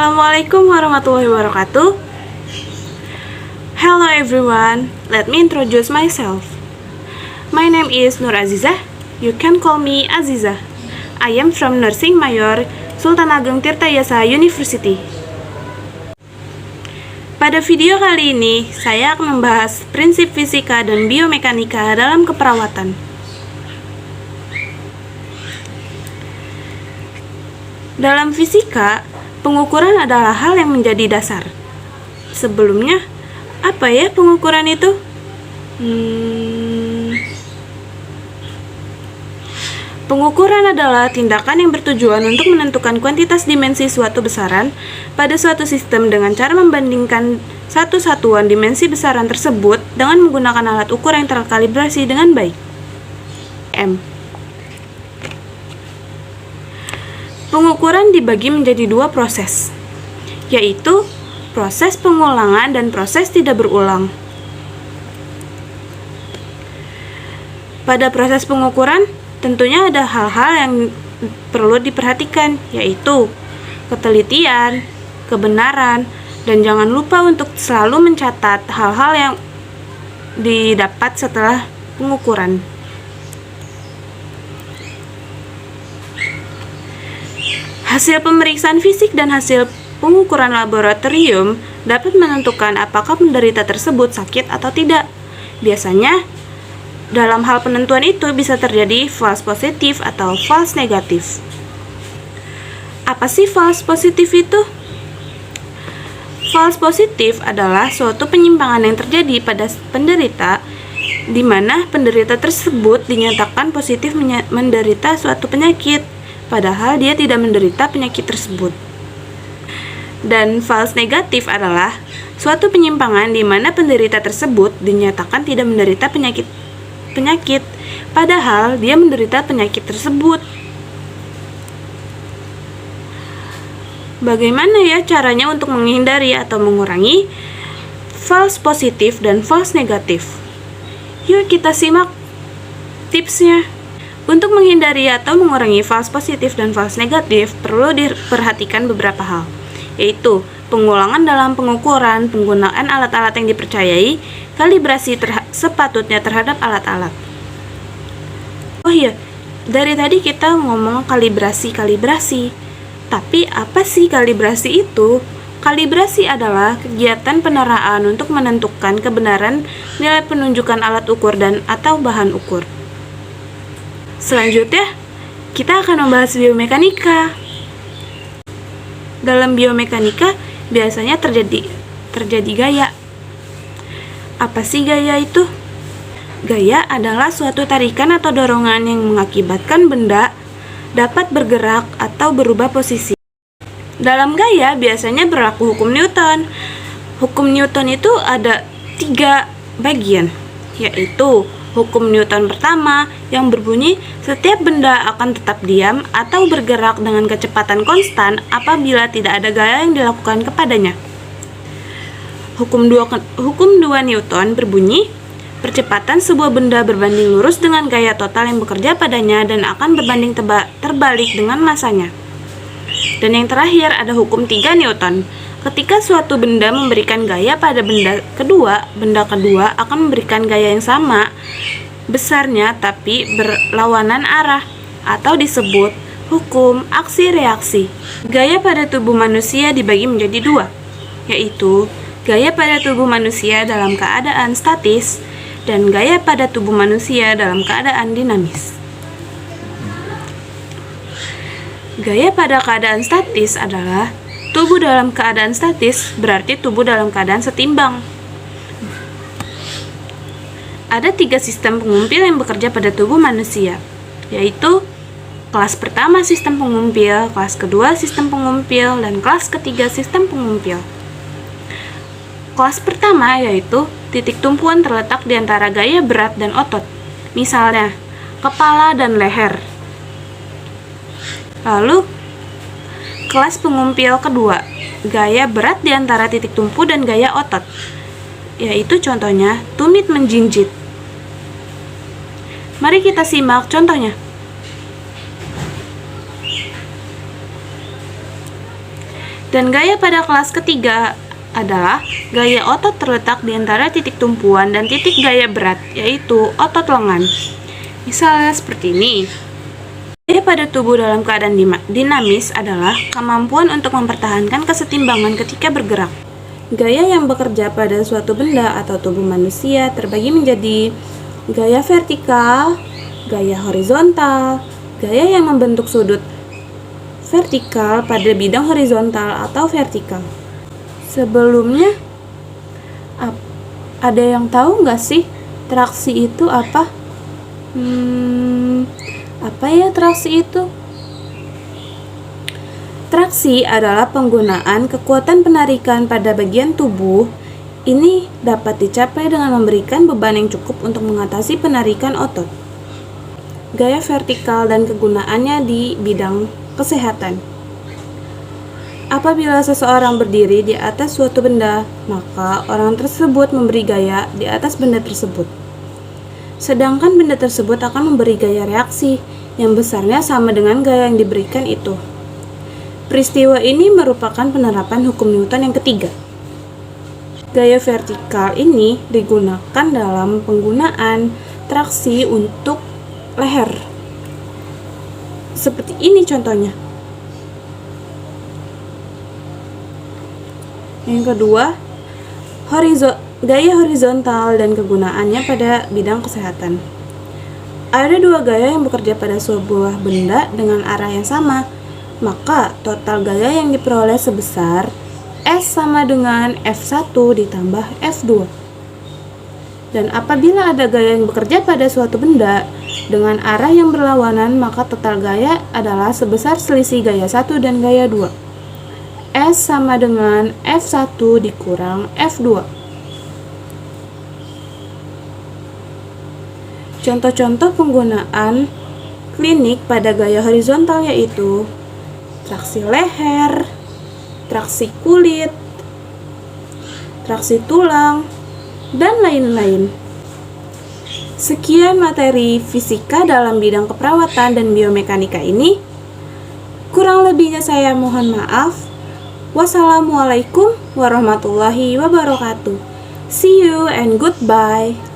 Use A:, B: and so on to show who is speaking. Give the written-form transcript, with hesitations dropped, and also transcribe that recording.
A: Assalamualaikum warahmatullahi wabarakatuh. Hello everyone, let me introduce myself. My name is Nur Azizah. You can call me Azizah. I am from Nursing Mayor Sultan Ageng Tirtayasa University. Pada video kali ini, saya akan membahas prinsip fisika dan biomekanika dalam keperawatan. Dalam fisika, pengukuran adalah hal yang menjadi dasar. Sebelumnya, apa ya pengukuran itu? Pengukuran adalah tindakan yang bertujuan untuk menentukan kuantitas dimensi suatu besaran pada suatu sistem dengan cara membandingkan satu satuan dimensi besaran tersebut dengan menggunakan alat ukur yang terkalibrasi dengan baik. Pengukuran dibagi menjadi dua proses, yaitu proses pengulangan dan proses tidak berulang. Pada proses pengukuran, tentunya ada hal-hal yang perlu diperhatikan, yaitu ketelitian, kebenaran, dan jangan lupa untuk selalu mencatat hal-hal yang didapat setelah pengukuran. Hasil pemeriksaan fisik dan hasil pengukuran laboratorium dapat menentukan apakah penderita tersebut sakit atau tidak. Biasanya, dalam hal penentuan itu bisa terjadi false positif atau false negatif. Apa sih false positif itu? False positif adalah suatu penyimpangan yang terjadi pada penderita di mana penderita tersebut dinyatakan positif menderita suatu penyakit, padahal dia tidak menderita penyakit tersebut. Dan false negatif adalah suatu penyimpangan di mana penderita tersebut dinyatakan tidak menderita penyakit, padahal dia menderita penyakit tersebut. Bagaimana ya caranya untuk menghindari atau mengurangi false positif dan false negatif? Yuk kita simak tipsnya. Untuk menghindari atau mengurangi false positif dan false negatif, perlu diperhatikan beberapa hal, yaitu pengulangan dalam pengukuran, penggunaan alat-alat yang dipercayai, kalibrasi sepatutnya terhadap alat-alat. Oh iya, dari tadi kita ngomong kalibrasi. Tapi apa sih kalibrasi itu? Kalibrasi adalah kegiatan peneraan untuk menentukan kebenaran nilai penunjukan alat ukur dan atau bahan ukur. Selanjutnya, kita akan membahas biomekanika. Dalam biomekanika, biasanya terjadi gaya. Apa sih gaya itu? Gaya adalah suatu tarikan atau dorongan yang mengakibatkan benda dapat bergerak atau berubah posisi. Dalam gaya biasanya berlaku hukum Newton. Hukum Newton itu ada 3 bagian, yaitu hukum Newton pertama yang berbunyi setiap benda akan tetap diam atau bergerak dengan kecepatan konstan apabila tidak ada gaya yang dilakukan kepadanya. Hukum 2 Newton berbunyi percepatan sebuah benda berbanding lurus dengan gaya total yang bekerja padanya dan akan berbanding terbalik dengan masanya. Dan yang terakhir ada hukum 3 Newton. Ketika suatu benda memberikan gaya pada benda kedua akan memberikan gaya yang sama besarnya tapi berlawanan arah, atau disebut hukum aksi-reaksi. Gaya pada tubuh manusia dibagi menjadi 2, yaitu gaya pada tubuh manusia dalam keadaan statis dan gaya pada tubuh manusia dalam keadaan dinamis. Gaya pada keadaan statis adalah tubuh dalam keadaan statis, berarti tubuh dalam keadaan setimbang. Ada 3 sistem pengumpil yang bekerja pada tubuh manusia, yaitu kelas pertama sistem pengumpil, kelas kedua sistem pengumpil, dan kelas ketiga sistem pengumpil. Kelas pertama yaitu titik tumpuan terletak di antara gaya berat dan otot, misalnya kepala dan leher. Lalu kelas pengumpil kedua, gaya berat di antara titik tumpu dan gaya otot, yaitu contohnya tumit menjinjit. Mari kita simak contohnya. Dan gaya pada kelas ketiga adalah gaya otot terletak di antara titik tumpuan dan titik gaya berat, yaitu otot lengan. Misalnya seperti ini. Gaya pada tubuh dalam keadaan dinamis adalah kemampuan untuk mempertahankan kesetimbangan ketika bergerak. Gaya yang bekerja pada suatu benda atau tubuh manusia terbagi menjadi gaya vertikal, gaya horizontal, gaya yang membentuk sudut vertikal pada bidang horizontal atau vertikal. Sebelumnya, ada yang tahu nggak sih traksi itu apa? Apa ya traksi itu? Traksi adalah penggunaan kekuatan penarikan pada bagian tubuh. Ini dapat dicapai dengan memberikan beban yang cukup untuk mengatasi penarikan otot. Gaya vertikal dan kegunaannya di bidang kesehatan. Apabila seseorang berdiri di atas suatu benda, maka orang tersebut memberi gaya di atas benda tersebut. Sedangkan benda tersebut akan memberi gaya reaksi yang besarnya sama dengan gaya yang diberikan itu. Peristiwa ini merupakan penerapan hukum Newton yang ketiga. Gaya vertikal ini digunakan dalam penggunaan traksi untuk leher. Seperti ini contohnya. Yang kedua, gaya horizontal dan kegunaannya pada bidang kesehatan. Ada dua gaya yang bekerja pada sebuah benda dengan arah yang sama, maka total gaya yang diperoleh sebesar S sama dengan F1 ditambah F2. Dan apabila ada gaya yang bekerja pada suatu benda dengan arah yang berlawanan, maka total gaya adalah sebesar selisih gaya 1 dan gaya 2. S sama dengan F1 dikurang F2. Contoh-contoh penggunaan klinik pada gaya horizontal yaitu traksi leher, traksi kulit, traksi tulang, dan lain-lain. Sekian materi fisika dalam bidang keperawatan dan biomekanika ini. Kurang lebihnya saya mohon maaf. Wassalamualaikum warahmatullahi wabarakatuh. See you and goodbye.